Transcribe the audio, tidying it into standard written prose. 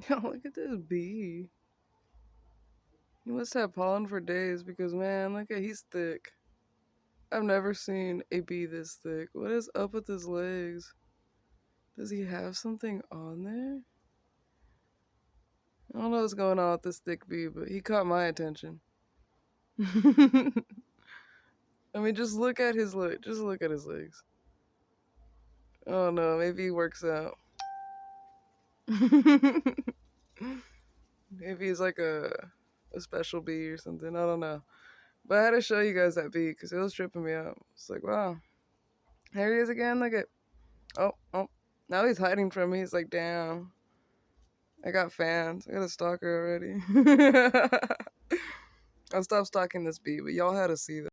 Yo, look at this bee. He must have pollen for days because, man, look at he's thick. I've never seen a bee this thick. What is up with his legs? Does he have something on there? I don't know what's going on with this thick bee, but he caught my attention. I mean, just look at his leg. Just look at his legs. Oh no, maybe he works out. Maybe he's like a special bee or something. I don't know. But I had to show you guys that bee because it was tripping me out. It's like, wow. There he is again. Look at. Oh, oh. Now he's hiding from me. He's like, damn. I got fans. I got a stalker already. I'll stop stalking this bee, but y'all had to see that.